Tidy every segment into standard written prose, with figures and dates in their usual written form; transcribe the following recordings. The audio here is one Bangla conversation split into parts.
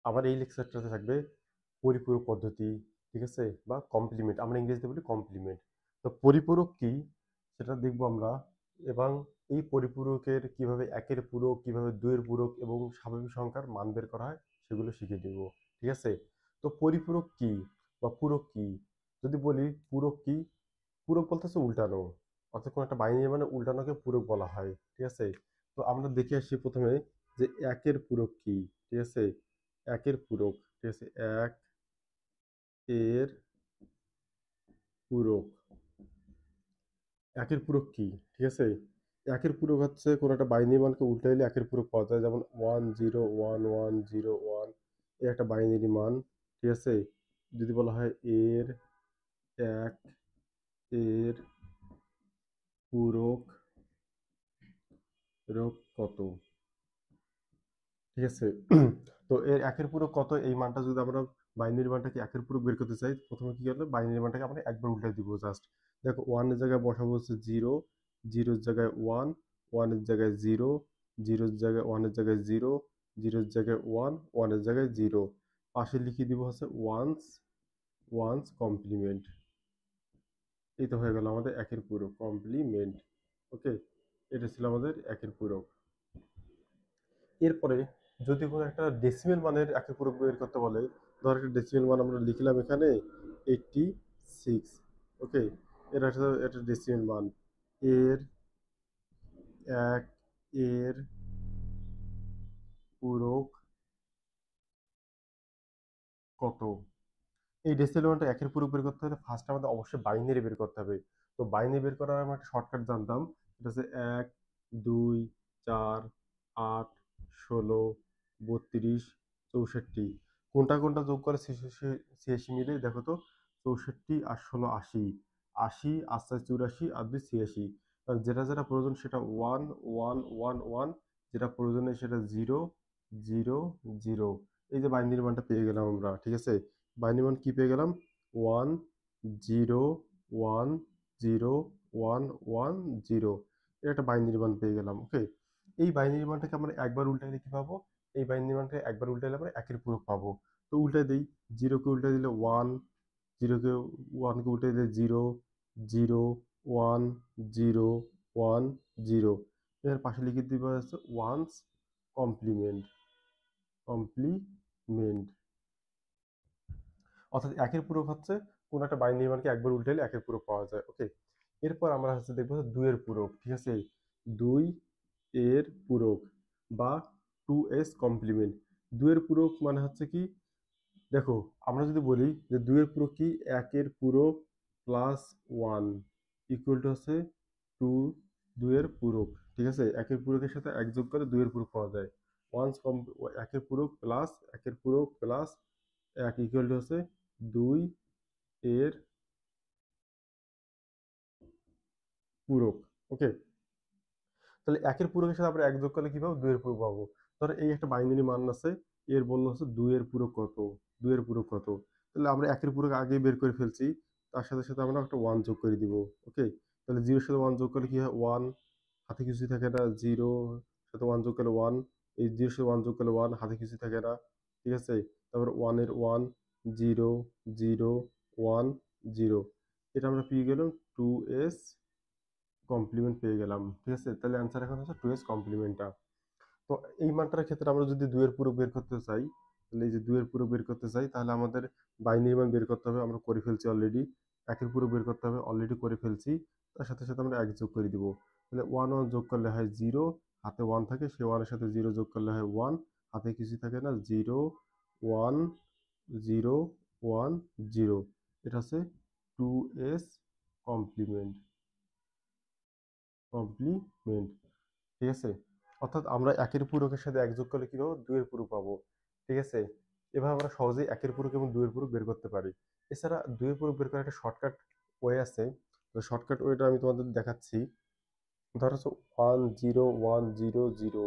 আমার এই লেকচারটাতে থাকবে পরিপূরক পদ্ধতি, ঠিক আছে, বা কমপ্লিমেন্ট, আমরা ইংরেজিতে বলি কমপ্লিমেন্ট। তো পরিপূরক কি সেটা দেখবো আমরা, এবং এই পরিপূরকের কিভাবে একের পূরক, কিভাবে দুইয়ের পূরক এবং স্বাভাবিক সংখ্যার মান বের করা হয় সেগুলো শিখে দেব, ঠিক আছে। তো পরিপূরক কি বা পূরক কি, যদি বলি পূরক কি, পূরক বলতে হচ্ছে উল্টানো, অর্থাৎ কোনো একটা বাইনারি মানে উল্টানোকে পূরক বলা হয়, ঠিক আছে। তো আমরা দেখে আসি প্রথমে যে একের পূরক কি, ঠিক আছে। একের পূরক, ঠিক আছে, এক এর পূরক, একের পূরক কি, ঠিক আছে। একের পূরক হচ্ছে কোনো একটা বাইনারি মানকে উল্টাইলে একের পূরক পাওয়া যায়, যেমন 1 0 1 1 0 1, এই একটা বাইনারি মান, ঠিক আছে। যদি বলা হয় এর এক এর পূরক রোগ কত, ঠিক আছে। তো এর একের পূরক কত, এই মানটা যদি আমরা বাইনারি মানটাকে একের পূরক বের করতে চাই, প্রথমে কি করলে বাইনারি মানটাকে আমরা একবার উল্টে দিব জাস্ট। দেখো ওয়ানের জায়গায় বসাবো হচ্ছে জিরো, জিরোর জায়গায় ওয়ান, ওয়ানের জায়গায় জিরো, জিরোর জায়গায় ওয়ানের জায়গায় জিরো, জিরোর জায়গায় ওয়ান, ওয়ানের জায়গায় জিরো, পাশে লিখে দিব হচ্ছে ওয়ান্স, ওয়ান্স কমপ্লিমেন্ট। এই তো হয়ে গেল আমাদের একের পূরক কমপ্লিমেন্ট। ওকে, এটা ছিল আমাদের একের পূরক। এরপরে যদি কোনো একটা ডেসিমেল মানের একের পূরক বের করতে বলে, ধর একটা ডেসিমেল মান আমরা লিখলাম এখানে 86, ওকে, এটা ডেসিমেল মান, এর এক এর পূরক কত। এই ডেসিমেল মানটা একের পূরক বের করতে হলে ফার্স্ট আমাদের অবশ্যই বাইনারি বের করতে হবে। তো বাইনারি বের করার আমরা একটা শর্টকাট জানতাম, এটা হচ্ছে 1 2 4 8 16 32 64, কোনটা কোনটা যোগ করে ছিয়াশি মিলে, দেখো তো, 64 আর 16 80, 80 আর 4 84 আর 2 86, যেটা যেটা প্রয়োজন সেটা ওয়ান ওয়ান ওয়ান ওয়ান, যেটা প্রয়োজন নেই সেটা জিরো জিরো জিরো। এই যে বাইনারি মানটা পেয়ে গেলাম আমরা, ঠিক আছে। বাইনারি মান কি পেয়ে গেলাম, 1 0 1 0 1 1 0, এটা একটা বাইনারি মান পেয়ে গেলাম, ওকে। এই বাইনারি মানটাকে আমরা একবার উল্টাইলে কি পাবো, এই বাইনারি মানটাকে একবার উল্টাইলে আমরা একের পূরক পাবো। তো উল্টাই দেই, জিরোকে উল্টাই দিলে ওয়ান, জিরোকে ওয়ানকে উল্টাই দিলে zero, zero one, zero one, zero, এর পাশে লিখে দিবা হচ্ছে ওয়ান্স কমপ্লিমেন্ট, কমপ্লিমেন্ট, অর্থাৎ একের পূরক হচ্ছে কোন একটা বাইনারি মানকে একবার উল্টাইলে একের পূরক পাওয়া যায়, ওকে। এরপর আমরা হচ্ছে দেখবো দুইয়ের পূরক, ঠিক আছে। দুই এর পূরক বা 2s কমপ্লিমেন্ট। দুইয়ের পূরক মানে হচ্ছে কি, দেখো আমরা যদি বলি যে দুইয়ের পূরক কি, একের পূরক প্লাস ওয়ান ইকুয়াল টু হচ্ছে টু, দুইয়ের পূরক, ঠিক আছে। একের পূরকের সাথে এক যোগ করে দুইয়ের পূরক পাওয়া যায়। ওয়ান্স একের পূরক প্লাস একের পূরক প্লাস এক ইকুয়াল টু হচ্ছে দুই এর পূরক, ওকে। তাহলে একের পূরকের সাথে আমরা এক যোগ করলে কি পাবো, দুইয়ের পূরক পাবো। ধরো এই একটা বাইনারি মান আছে, এর বললো হচ্ছে দুইয়ের পূরক কত, দুইয়ের পূরক কত। তাহলে আমরা একের পূরক আগে বের করে ফেলছি, তার সাথে সাথে আমরা একটা ওয়ান যোগ করে দিব, ওকে। তাহলে জিরোর সাথে ওয়ান যোগ করলে কি হয়, ওয়ান, হাতে কিছুই থাকে না, জিরো সাথে ওয়ান যোগ করলে ওয়ান, এই জিরোর সাথে ওয়ান যোগ করলে ওয়ান, হাতে কিছুই থাকে না, ঠিক আছে। তারপর ওয়ানের one, zero zero one zero, এটা আমরা পেয়ে গেলাম 2s কমপ্লিমেন্ট পেয়ে গেলাম, ঠিক আছে। তাহলে অ্যান্সার এখন হচ্ছে 2s কমপ্লিমেন্টটা। তো এই মানটার ক্ষেত্রে আমরা যদি দুইয়ের পূরক বের করতে চাই, তাহলে এই যে দুইয়ের পূরক বের করতে চাই, তাহলে আমাদের বাইনারি মান বের করতে হবে, আমরা করে ফেলছি অলরেডি। একের পূরক বের করতে হবে, অলরেডি করে ফেলছি। তার সাথে সাথে আমরা এক যোগ করে দিব, তাহলে ওয়ান ওয়ান যোগ করলে হয় জিরো, হাতে ওয়ান থাকে, সে ওয়ানের সাথে জিরো যোগ করলে হয় ওয়ান, হাতে কিছু থাকে না, zero one zero one zero, এটা হচ্ছে 2s কমপ্লিমেন্ট, কমপ্লিমেন্ট, ঠিক আছে। অর্থাৎ আমরা একের পূরকের সাথে এক যোগ করলে কি পাবো, দুইয়ের পূরক পাবো, ঠিক আছে। এভাবে আমরা সহজেই একের পূরক এবং দুইয়ের পূরক বের করতে পারি। এছাড়া দুইয়ের পূরক বের করার একটা শর্টকাট ওয়ে আছে, তো শর্টকাট ওয়েটা আমি তোমাদের দেখাচ্ছি। ধরো হচ্ছে 1 0 1 0 0,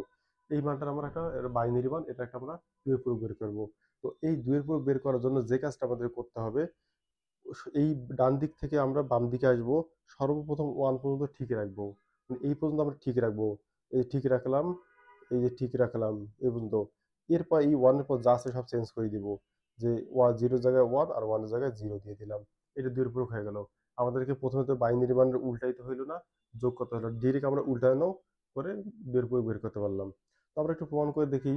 এই মানটার আমরা একটা বাইনারি মান, এটা একটা আমরা দুইয়ের পূরক বের করবো। তো এই দুইয়ের পূরক বের করার জন্য যে কাজটা আমাদের করতে হবে, এই ডান দিক থেকে আমরা বাম দিকে আসবো, সর্বপ্রথম ওয়ান পর্যন্ত ঠিক রাখবো, মানে এই পর্যন্ত আমরা ঠিক রাখবো, এই ঠিক রাখলাম, এই যে ঠিক রাখলাম এই পর্যন্ত। এরপর এই ওয়ানের পর যা আছে সব চেঞ্জ করে দিব, যে ওয়ান জিরোর জায়গায় ওয়ান আর ওয়ানের জায়গায় জিরো দিয়ে দিলাম। এটা দুইয়ের পূরক হয়ে গেল। আমাদেরকে প্রথমে তো বাইনারি মান উল্টাইতে হইলো না, যোগ করতে হলো, ডিরেক্ট আমরা উল্টানো করে দুইয়ের পূরক বের করতে পারলাম। তো আমরা একটু প্রমাণ করে দেখি,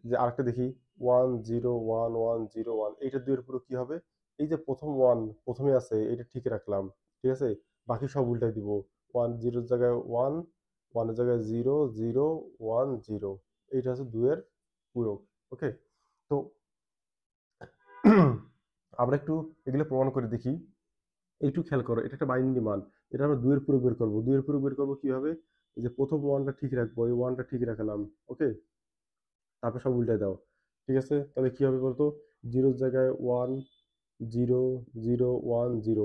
যে আরেকটা দেখি, one zero one one zero one, এইটা দুইয়ের পূরক কি হবে? এই যে প্রথম ওয়ান প্রথমে আছে এটা ঠিক রাখলাম, ঠিক আছে, বাকি সব উল্টাই দিব, ওয়ান জিরোর জায়গায় ওয়ান, ওয়ানের জায়গায় জিরো জিরো ওয়ান জিরো, এইটা হচ্ছে দুইয়ের পূরক। ওকে, তো আমরা একটু এগুলো প্রমাণ করে দেখি। একটু খেয়াল করো, এটা একটা বাইনারি মান, এটা আমরা দুইয়ের পূরক বের করবো। দুইয়ের পূরক বের করবো কিভাবে? এই যে প্রথম ওয়ানটা ঠিক রাখবো, এই ওয়ানটা ঠিক রাখলাম, ওকে, তারপর সব উল্টায় দাও, ঠিক আছে, তাহলে কি হবে বলতো? জিরোর জায়গায় one, zero zero one zero.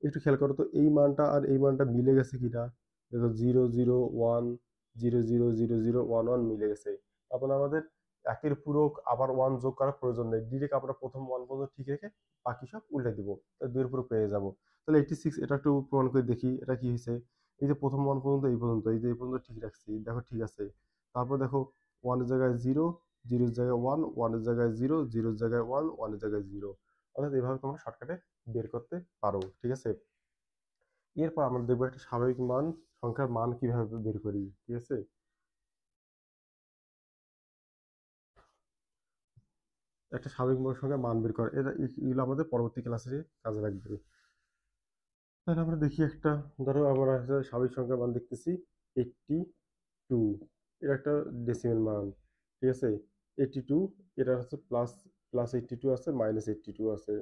একটু খেয়াল করো তো, এই মানটা আর এই মানটা মিলে গেছে কিনা? দেখো, zero zero one, zero zero zero zero one one মিলে গেছে। তখন আমাদের একের পূরক আবার ওয়ান যোগ করার প্রয়োজন নেই, ডিরেক্ট আমরা প্রথম ওয়ান পর্যন্ত ঠিক রেখে বাকি সব উল্টে দিব, তাহলে দুইয়ের পূরক পেয়ে যাব। তাহলে 86, এটা একটু প্রমাণ করে দেখি, এটা কি হয়েছে? এই যে প্রথম ওয়ান পর্যন্ত এই পর্যন্ত, এই যে এই পর্যন্ত ঠিক রাখছি, দেখো ঠিক আছে। তারপর দেখো, ওয়ানের জায়গায় জিরো, জিরোর জায়গায় ওয়ান, ওয়ানের জায়গায় জিরো, জিরোর জায়গায় ওয়ান, ওয়ানের জায়গায় জিরো। অর্থাৎ এভাবে তোমরা শর্টকাটে বের করতে পারো, ঠিক আছে। এরপর আমরা দেখবো একটা স্বাভাবিক মান সংখ্যার মান কিভাবে বের করি, ঠিক আছে। একটা স্বাভাবিক সংখ্যার মান বের করা, এটা এগুলো আমাদের পরবর্তী ক্লাসে কাজে লাগবে। তাহলে আমরা দেখি একটা, ধরো আমরা একটা স্বাভাবিক সংখ্যার মান দেখতেছি 82, এটা একটা ডেসিমেল মান, ঠিক আছে। 82, এটা হচ্ছে প্লাস, প্লাস 82 আছে, মাইনাস 82 আছে।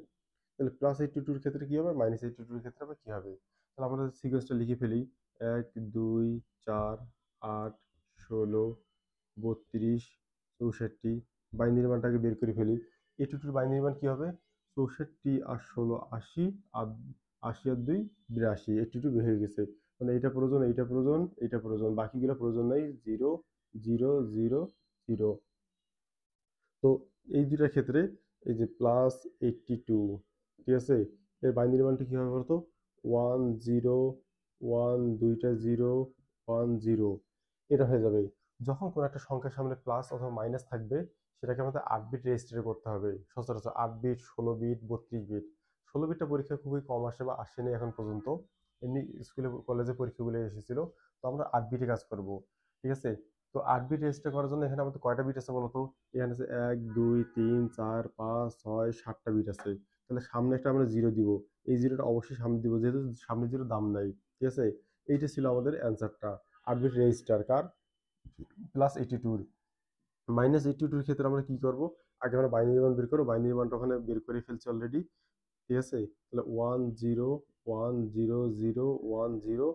তাহলে প্লাস 82 এর ক্ষেত্রে কি হবে, মাইনাস 82 এর ক্ষেত্রে আবার কি হবে? তাহলে আমরা সিকোয়েন্সটা লিখে ফেলি, 1 2 4 8 16 32 64, বাইনারি মানটাকে বের করে ফেলি। 82 এর বাইনারি মান কি হবে? 64 আর 16 80, আর 80 আর 2 82, 82 বের হয়ে গেছে। মানে এইটা প্রয়োজন, এইটা প্রয়োজন, এইটা প্রয়োজন, বাকিগুলো প্রয়োজন নাই, জিরো জিরো জিরো জিরো। তো এই দুটার ক্ষেত্রে এই যে প্লাস 82, ঠিক আছে, এর বাইনারি মানটা কি হবে বলতো? ওয়ান জিরো ওয়ান, দুইটা জিরো, ওয়ান জিরো, এটা হয়ে যাবে। যখন কোনো একটা সংখ্যার সামনে প্লাস অথবা মাইনাস থাকবে, সেটাকে আমাদের 8 বিট রেজিস্টারে করতে হবে। সচরাচর 8 বিট, 16 বিট, 32 বিট। 16 বিটটা পরীক্ষা খুবই কম আসে বা আসেনি এখন পর্যন্ত, এমনি স্কুলে কলেজে পরীক্ষাগুলো এসেছিল। তো আমরা 8 বিটে কাজ করব, ঠিক আছে। তো 8 বিট রেজিস্টার করার জন্য এখানে আমাদের কয়টা বিট আছে বলতো? এখানে আছে 1 2 3 4 5 6 7টা বিট আছে। তাহলে সামনে একটা আমরা জিরো দিব, এই জিরোটা অবশ্যই সামনে দিব, যেহেতু সামনে জিরো দাম নাই, ঠিক আছে। এইটা ছিল আমাদের অ্যান্সারটা, 8 বিট রেজিস্টার কার? +82। -82 এর ক্ষেত্রে আমরা কি করব? আগে আমরা বাইনারি মান বের করব, বাইনারি মানটা ওখানে বের করে ফেলছি অলরেডি, ঠিক আছে। তাহলে one zero one zero zero one zero,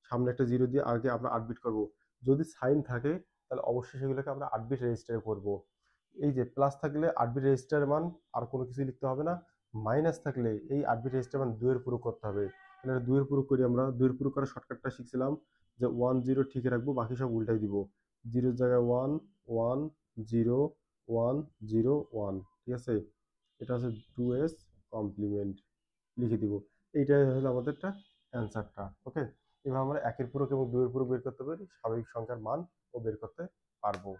সামনে একটা জিরো দিয়ে আগে আমরা 8 বিট করব। যদি সাইন থাকে তাহলে অবশ্যই সেগুলোকে আমরা 8 বিট রেজিস্টারে করব। এই যে প্লাস থাকলে 8 বিট রেজিস্টারের মান আর কোনো কিছু লিখতে হবে না, মাইনাস থাকলে এই 8 বিট রেজিস্টার মান দুইয়ের পূরক করতে হবে। তাহলে দুইয়ের পূরক করি, আমরা দুইয়ের পূরক করার শর্টকাটটা শিখছিলাম, যে ওয়ান জিরো ঠিক রাখবো, বাকি সব উল্টাই দিব, জিরোর জায়গায় one, one zero one zero one, ঠিক আছে। এটা হচ্ছে 2s কমপ্লিমেন্ট, লিখে দিব। এইটাই হলো আমাদেরটা অ্যান্সারটা, ওকে। এভাবে আমরা একের পূরক এবং দুইয়ের পূরক বের করতে পারি, স্বাভাবিক সংখ্যার মান ও বের করতে পারবো।